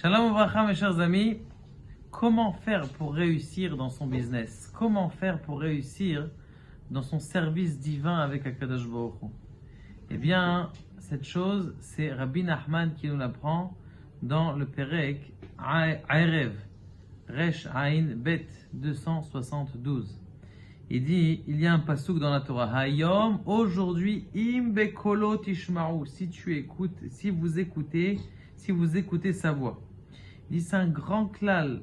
Shalom Ouvracha, mes chers amis. Comment faire pour réussir dans son business? Comment faire pour réussir dans son service divin avec Akadosh Baruch Hu? Eh bien, cette chose, c'est Rabbi Nachman qui nous l'apprend dans le Perek Aerev, Resh Ain Bet 272. Il dit, il y a un pasuk dans la Torah, Hayom, aujourd'hui, im bekolo tishma'u, si tu écoutes, si vous écoutez sa voix. Il dit, c'est un grand klal,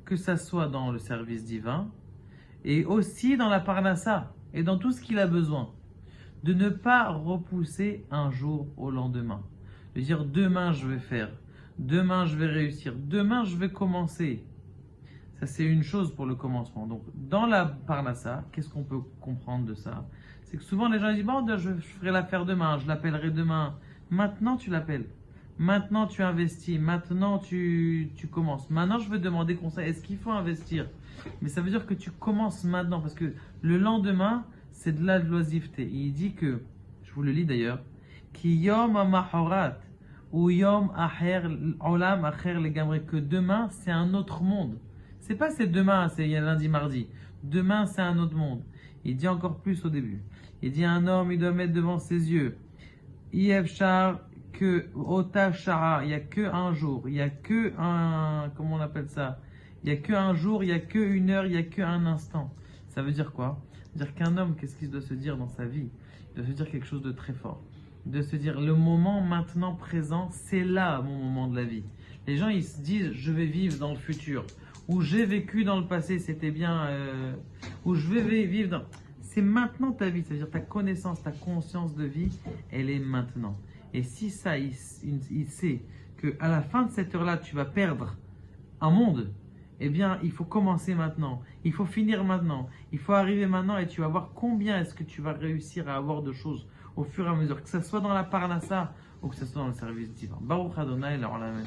que ça soit dans le service divin, et aussi dans la parnassa, et dans tout ce qu'il a besoin, de ne pas repousser un jour au lendemain. De dire, demain je vais faire, demain je vais réussir, demain je vais commencer. Ça, c'est une chose pour le commencement. Donc, dans la parnassa, qu'est-ce qu'on peut comprendre de ça? C'est que souvent, les gens disent, bon, je ferai l'affaire demain, je l'appellerai demain. Maintenant, tu l'appelles. Maintenant, tu investis. Maintenant, tu commences. Maintenant, je veux demander conseil. Est-ce qu'il faut investir? Mais ça veut dire que tu commences maintenant. Parce que le lendemain, c'est de la loisiveté. Il dit que, je vous le lis d'ailleurs, Ki yom amahorat ou yom acher, olam acher legamre, que demain, c'est un autre monde. C'est pas c'est demain, c'est lundi, mardi. Demain, c'est un autre monde. Il dit encore plus au début. Il dit un homme, il doit mettre devant ses yeux. Yevchar que Ota Shara, il n'y a que un jour. Il n'y a que un, comment on appelle ça? Il n'y a que un jour, il n'y a que une heure, il n'y a que un instant. Ça veut dire quoi? Ça veut dire qu'un homme, qu'est-ce qu'il doit se dire dans sa vie? Il doit se dire quelque chose de très fort. De se dire, le moment maintenant présent, c'est là mon moment de la vie. Les gens, ils se disent, je vais vivre dans le futur. Ou j'ai vécu dans le passé, c'était bien. Ou je vais vivre dans... C'est maintenant ta vie, c'est-à-dire ta connaissance, ta conscience de vie, elle est maintenant. Et si ça, il sait qu'à la fin de cette heure-là, tu vas perdre un monde, eh bien, il faut commencer maintenant. Il faut finir maintenant. Il faut arriver maintenant et tu vas voir combien est-ce que tu vas réussir à avoir de choses au fur et à mesure, que ce soit dans la parnassa ou que ce soit dans le service divin. Baruch Adonai, l'olam.